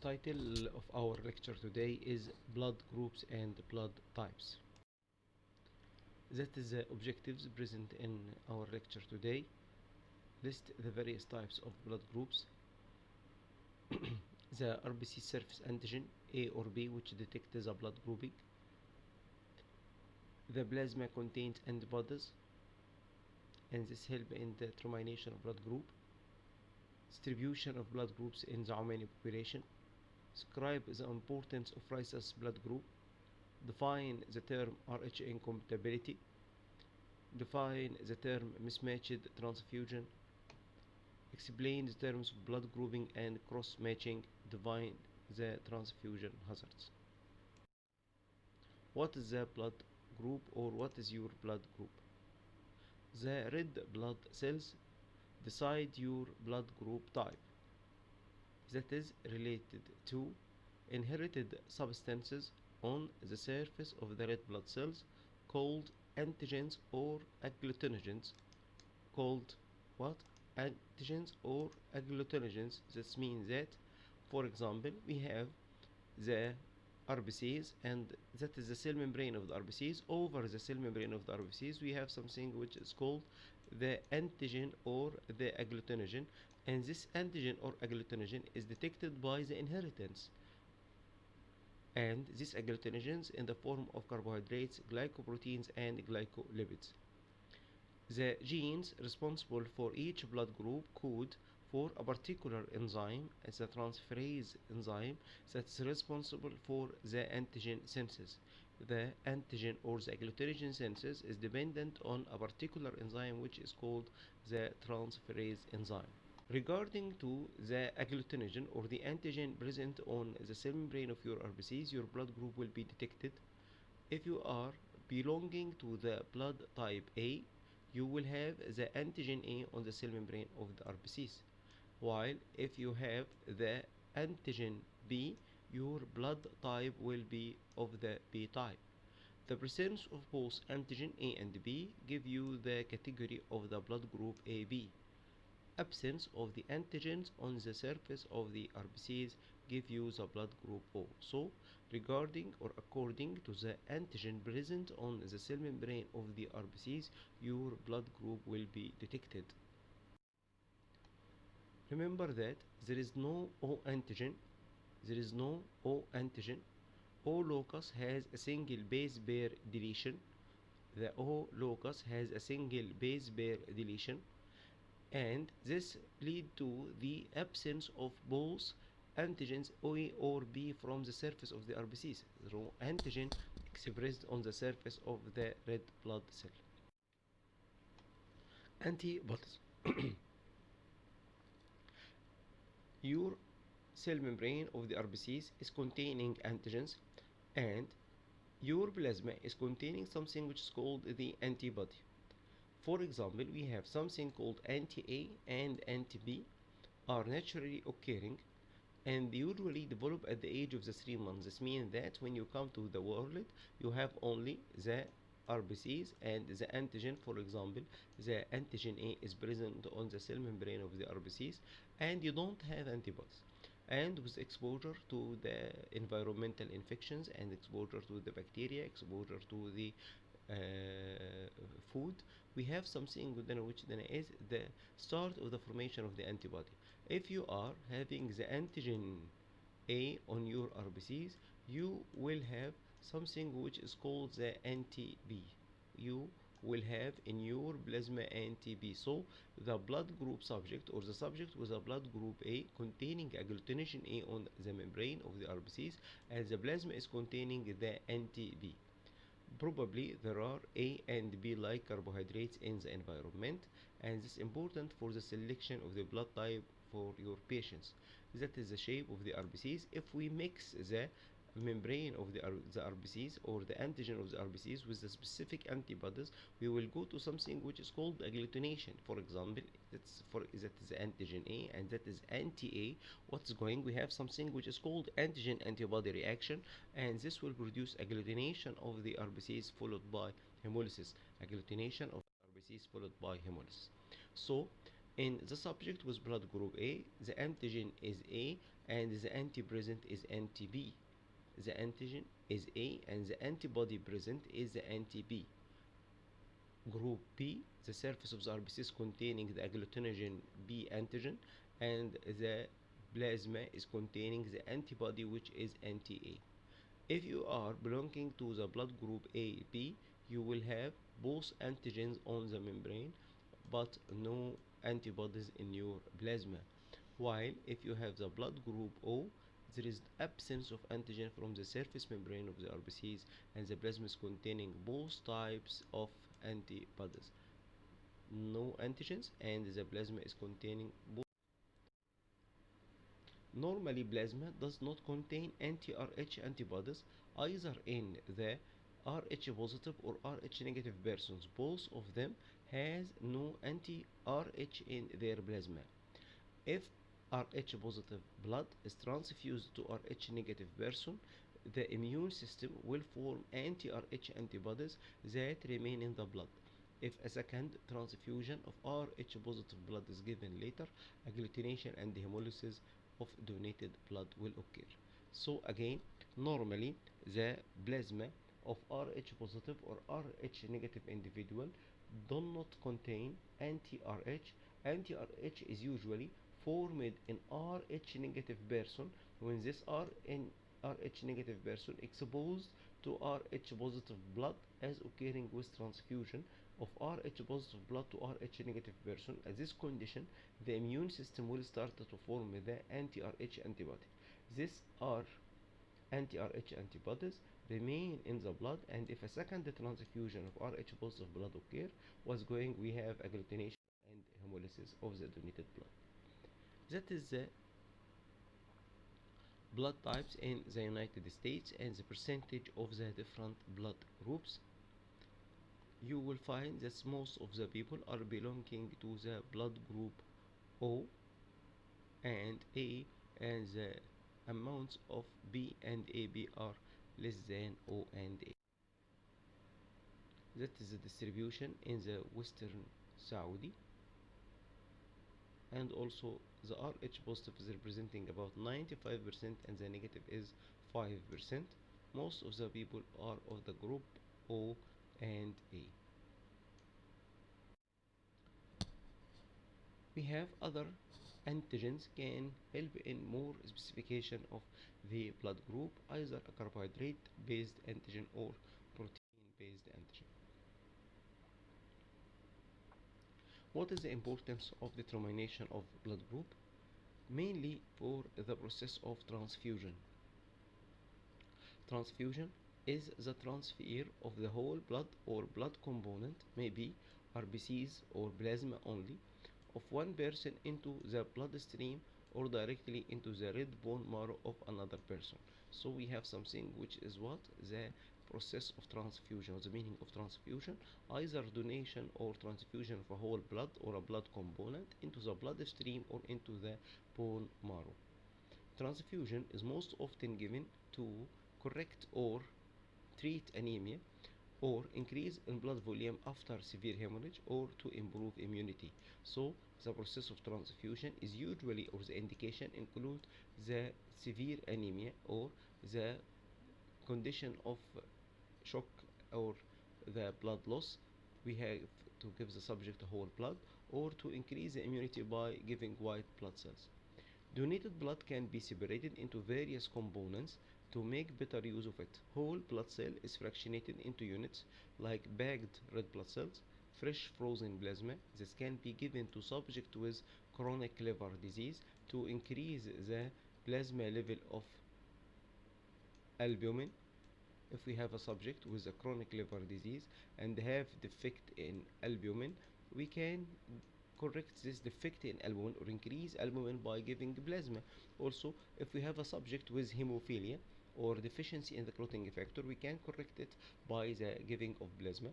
title of our lecture today is Blood Groups and Blood Types. That is the objectives present in our lecture today. List the various types of blood groups, the RBC surface antigen A or B, which detect the blood grouping. The plasma contains antibodies, and this help in the determination of blood group. Distribution of blood groups in the Omani population. Describe the importance of rhesus blood group. Define the term Rh incompatibility. Define the term mismatched transfusion. Explain the terms of blood grouping and cross-matching. Define the transfusion hazards. What is the blood group, or what is your blood group? The red blood cells decide your blood group type. That is related to inherited substances on the surface of the red blood cells called antigens or agglutinogens. Called what? Antigens or agglutinogens. That means that, for example, we have the RBCs, and that is the cell membrane of the RBCs. Over the cell membrane of the RBCs, we have something which is called the antigen or the agglutinogen, and this antigen or agglutinogen is detected by the inheritance. And these agglutinogens in the form of carbohydrates, glycoproteins, and glycolipids. The genes responsible for each blood group code for a particular enzyme as a transferase enzyme that's responsible for the antigen synthesis. The antigen or the agglutinogen synthesis is dependent on a particular enzyme which is called the transferase enzyme. Regarding to the agglutinogen or the antigen present on the cell membrane of your RBCs, your blood group will be detected. If you are belonging to the blood type A, you will have the antigen A on the cell membrane of the RBCs, while if you have the antigen B, your blood type will be of the B type. The presence of both antigen A and B give you the category of the blood group AB. Absence of the antigens on the surface of the RBCs give you the blood group O. So, regarding or according to the antigen present on the cell membrane of the RBCs, your blood group will be detected. Remember that there is no O antigen. There is no O antigen. O locus has a single base pair deletion. The O locus has a single base pair deletion, and this lead to the absence of both antigens A or B from the surface of the RBCs. So antigen expressed on the surface of the red blood cell. Antibodies. Your cell membrane of the RBCs is containing antigens, and your plasma is containing something which is called the antibody. For example, we have something called anti-A and anti-B are naturally occurring and usually develop at the age of the 3 months. This means that when you come to the world, you have only the RBCs and the antigen. For example, the antigen A is present on the cell membrane of the RBCs, and you don't have antibodies. And with exposure to the environmental infections and exposure to the bacteria, exposure to the food, we have something which is the start of the formation of the antibody. If you are having the antigen A on your RBCs, you will have something which is called the anti-B. You will have in your plasma anti-B. So the blood group subject, or the subject with a blood group A containing agglutinogen A on the membrane of the RBCs, and the plasma is containing the anti-B. Probably there are A and B like carbohydrates in the environment, and this is important for the selection of the blood type for your patients. That is the shape of the RBCs. If we mix the membrane of the RBCs or the antigen of the RBCs with the specific antibodies, we will go to something which is called agglutination. For example, that is antigen A and that is anti-A. What's going? We have something which is called antigen antibody reaction, and this will produce agglutination of the RBCs followed by hemolysis. Agglutination of RBCs followed by hemolysis. So in the subject with blood group A, the antigen is A and the anti present is anti-B. The antigen is A and the antibody present is the anti-B. Group B, the surface of the RBCs containing the agglutinogen B antigen, and the plasma is containing the antibody which is anti-A. If you are belonging to the blood group AB, you will have both antigens on the membrane but no antibodies in your plasma. While if you have the blood group O, there is absence of antigen from the surface membrane of the RBCs and the plasma is containing both types of antibodies. No antigens and the plasma is containing both. Normally, plasma does not contain anti-Rh antibodies either in the Rh positive or Rh negative persons. Both of them has no anti-Rh in their plasma. If Rh positive blood is transfused to Rh negative person, the immune system will form anti-Rh antibodies that remain in the blood. If a second transfusion of Rh positive blood is given later, agglutination and hemolysis of donated blood will occur. So again, normally the plasma of Rh positive or Rh negative individual do not contain anti-Rh. Anti-Rh is usually formed in Rh negative person when this Rh negative person exposed to Rh positive blood as occurring with transfusion of Rh positive blood to Rh negative person. At this condition, the immune system will start to form the anti-Rh antibody. These are anti-Rh antibodies remain in the blood, and if a second transfusion of Rh positive blood occur, we have agglutination and hemolysis of the donated blood. That is the blood types in the United States and the percentage of the different blood groups. You will find that most of the people are belonging to the blood group O and A, and the amounts of B and AB are less than O and A. That is the distribution in the Western Saudi, and also the Rh positive is representing about 95% and the negative is 5%. Most of the people are of the group O and A. We have other antigens can help in more specification of the blood group, either a carbohydrate based antigen or protein based antigen. What is the importance of determination of blood group? Mainly for the process of transfusion. Transfusion is the transfer of the whole blood or blood component, maybe RBCs or plasma only, of one person into the bloodstream or directly into the red bone marrow of another person. So we have something which is what? The process of transfusion. The meaning of transfusion, either donation or transfusion of a whole blood or a blood component into the bloodstream or into the bone marrow. Transfusion is most often given to correct or treat anemia or increase in blood volume after severe hemorrhage or to improve immunity. So the process of transfusion is usually, or the indication include the severe anemia or the condition of shock or the blood loss. We have to give the subject whole blood or to increase the immunity by giving white blood cells. Donated blood can be separated into various components to make better use of it. Whole blood cell is fractionated into units like bagged red blood cells, fresh frozen plasma. This can be given to subject with chronic liver disease to increase the plasma level of albumin. If we have a subject with a chronic liver disease and have defect in albumin, we can correct this defect in albumin or increase albumin by giving plasma. Also, if we have a subject with hemophilia or deficiency in the clotting factor, we can correct it by the giving of plasma.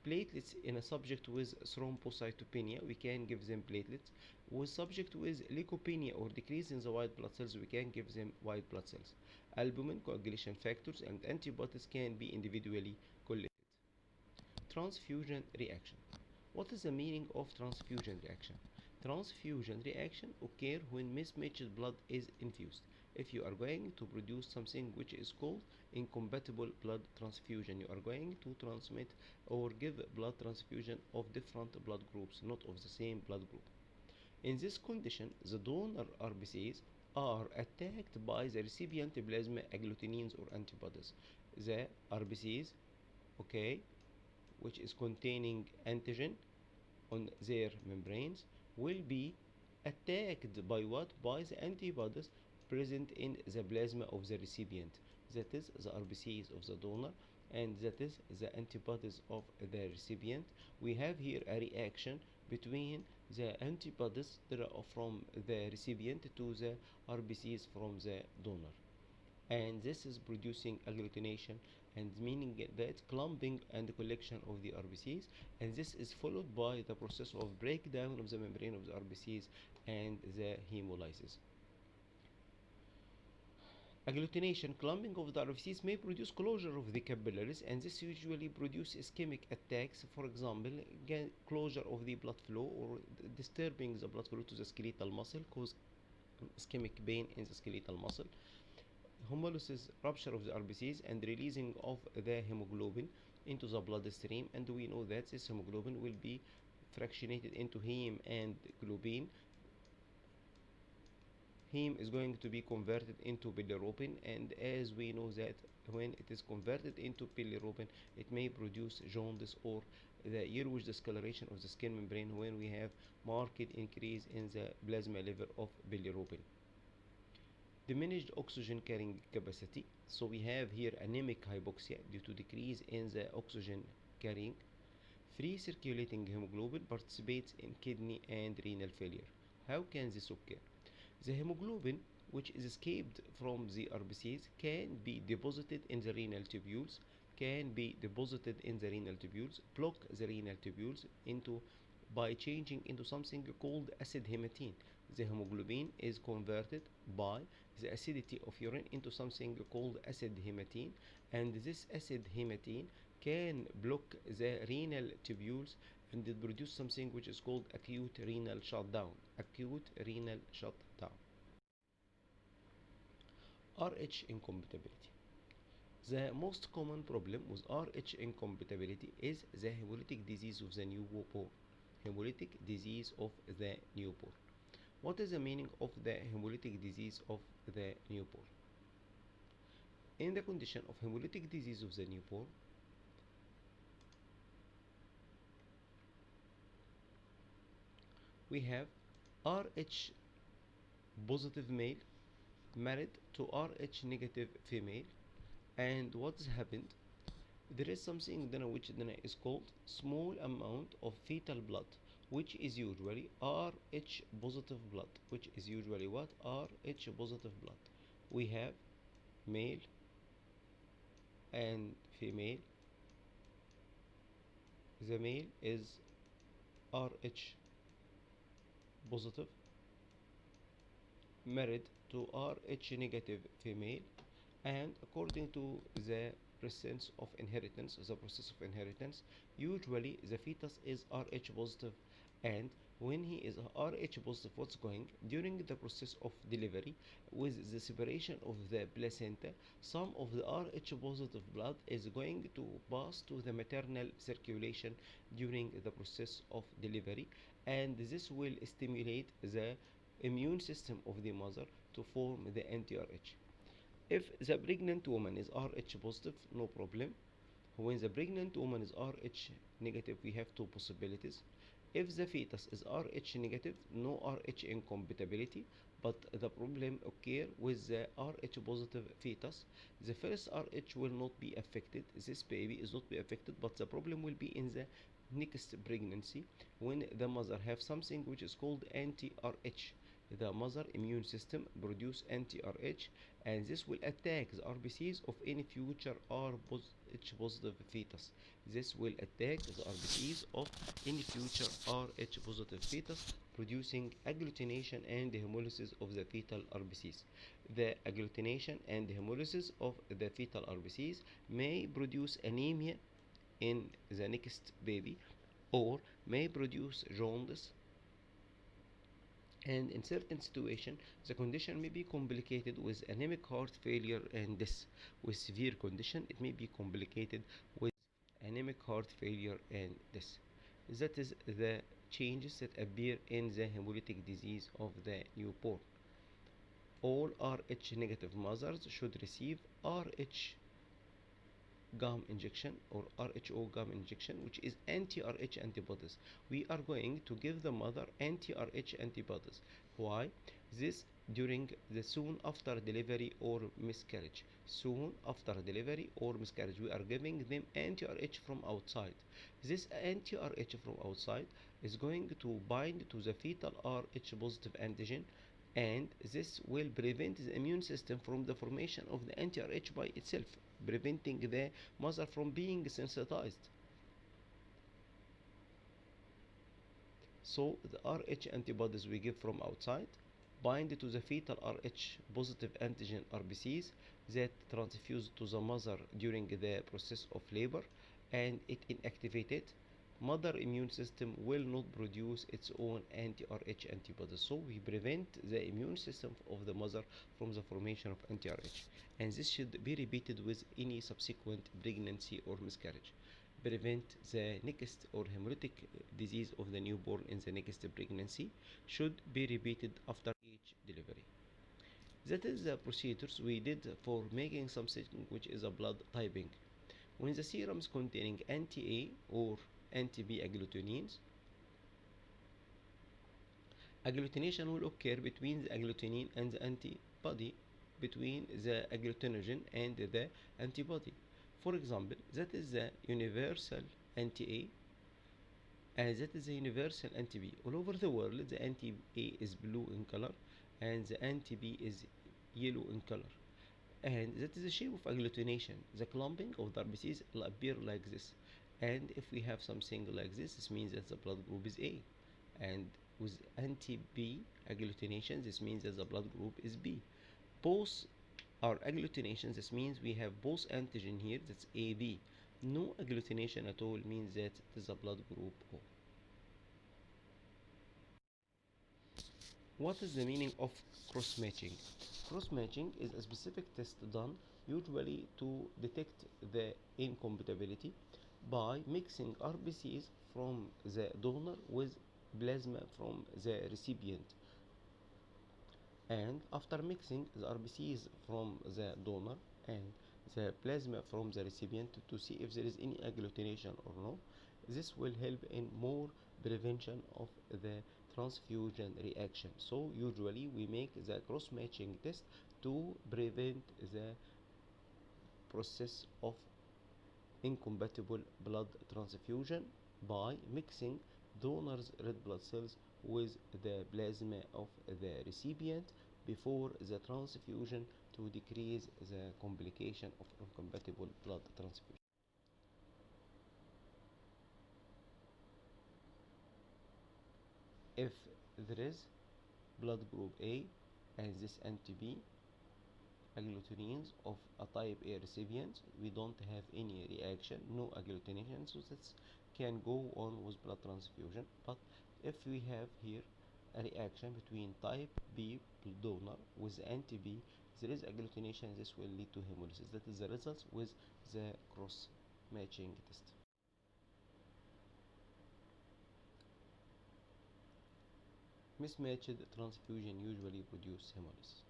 Platelets in a subject with thrombocytopenia, we can give them platelets. With subject with leukopenia or decrease in the white blood cells, we can give them white blood cells. Albumin, coagulation factors, and antibodies can be individually collected. Transfusion reaction. What is the meaning of transfusion reaction? Transfusion reaction occur when mismatched blood is infused. if you are going to produce something which is called incompatible blood transfusion. You are going to transmit or give blood transfusion of different blood groups, not of the same blood group. In this condition, the donor RBCs are attacked by the recipient plasma agglutinins or antibodies. The RBCs, okay, which is containing antigen on their membranes, will be attacked by what? By the antibodies present in the plasma of the recipient. That is the RBCs of the donor, and that is the antibodies of the recipient. We have here a reaction between the antibodies that are from the recipient to the RBCs from the donor, and this is producing agglutination, and meaning that clumping and collection of the RBCs, and this is followed by the process of breakdown of the membrane of the RBCs and the hemolysis. Agglutination, clumping of the RBCs may produce closure of the capillaries, and this usually produces ischemic attacks. For example, closure of the blood flow or disturbing the blood flow to the skeletal muscle cause ischemic pain in the skeletal muscle. Hemolysis, rupture of the RBCs and releasing of the hemoglobin into the bloodstream, and we know that this hemoglobin will be fractionated into heme and globin. Heme is going to be converted into bilirubin, and as we know that when it is converted into bilirubin, it may produce jaundice or the yellowish discoloration of the skin membrane when we have marked increase in the plasma level of bilirubin. Diminished oxygen carrying capacity, so we have here anemic hypoxia due to decrease in the oxygen carrying. Free circulating hemoglobin participates in kidney and renal failure. How can this occur? The hemoglobin, which is escaped from the RBCs, can be deposited in the renal tubules, block the renal tubules into by changing into something called acid hematine. The hemoglobin is converted by the acidity of urine into something called acid hematine, and this acid hematine can block the renal tubules, and it produce something which is called acute renal shutdown. RH incompatibility. The most common problem with RH incompatibility is the hemolytic disease of the newborn. What is the meaning of the hemolytic disease of the newborn? In the condition of hemolytic disease of the newborn, we have RH positive male married to RH negative female, and what's happened? There is something which is called small amount of fetal blood, which is usually RH positive blood, which is usually what? RH positive blood. We have male and female. The male is RH positive, married to RH negative female, and according to the process of inheritance, usually the fetus is RH positive, and when he is RH positive, what's going during the process of delivery with the separation of the placenta, some of the RH positive blood is going to pass to the maternal circulation during the process of delivery, and this will stimulate the immune system of the mother to form the anti-RH. If the pregnant woman is RH positive, no problem. When the pregnant woman is RH negative, we have two possibilities. If the fetus is RH negative, no RH incompatibility, but the problem occur with the RH positive fetus. The first RH will not be affected, this baby is not be affected, but the problem will be in the next pregnancy when the mother have something which is called anti-RH. The mother immune system produce anti-RH, and this will attack the RBCs of any future RH positive fetus. This will attack the RBCs of any future RH positive fetus, producing agglutination and hemolysis of the fetal RBCs. The agglutination and hemolysis of the fetal RBCs may produce anemia in the next baby, or may produce jaundice And in certain situations, the condition may be complicated with anemic heart failure and death. With severe condition, it may be complicated with anemic heart failure and death. That is the changes that appear in the hemolytic disease of the newborn. All Rh negative mothers should receive Rh gum injection or RHO gum injection, which is anti-RH antibodies. We are going to give the mother anti-RH antibodies. Why? This during the soon after delivery or miscarriage. Soon after delivery or miscarriage, we are giving them anti-RH from outside. This anti-RH from outside is going to bind to the fetal Rh positive antigen, and this will prevent the immune system from the formation of the anti-RH by itself, preventing the mother from being sensitized. So the Rh antibodies we give from outside bind to the fetal Rh positive antigen RBCs that transfuse to the mother during the process of labor, and it inactivates it. Mother immune system will not produce its own anti-Rh antibodies, so we prevent the immune system of the mother from the formation of anti-Rh, and this should be repeated with any subsequent pregnancy or miscarriage. Prevent the next or hemolytic disease of the newborn in the next pregnancy should be repeated after each delivery. That is the procedures we did for making something which is a blood typing. When the serums containing anti-A or anti-B agglutinins, agglutination will occur between the agglutinin and the antibody, between the agglutinogen and the antibody. For example, that is the universal anti-A and that is the universal anti-B. All over the world, the anti-A is blue in color and the anti-B is yellow in color. And that is the shape of agglutination. The clumping of the RBCs will appear like this. And if we have something like this means that the blood group is A. And with anti-B agglutination, this means that the blood group is B. Both are agglutinations. This means we have both antigen here, that's AB. No agglutination at all means that it is a blood group O. What is the meaning of cross-matching? Cross-matching is a specific test done usually to detect the incompatibility by mixing RBCs from the donor with plasma from the recipient. And after mixing the RBCs from the donor and the plasma from the recipient to see if there is any agglutination or no, this will help in more prevention of the transfusion reaction. So usually we make the cross-matching test to prevent the process of incompatible blood transfusion by mixing donor's red blood cells with the plasma of the recipient before the transfusion to decrease the complication of incompatible blood transfusion. If there is blood group A and this anti-B agglutinins of a type A recipient, we don't have any reaction, no agglutination, so that can go on with blood transfusion. But if we have here a reaction between type B donor with anti-B, there is agglutination, this will lead to hemolysis. That is the results with the cross matching test. Mismatched transfusion usually produce hemolysis.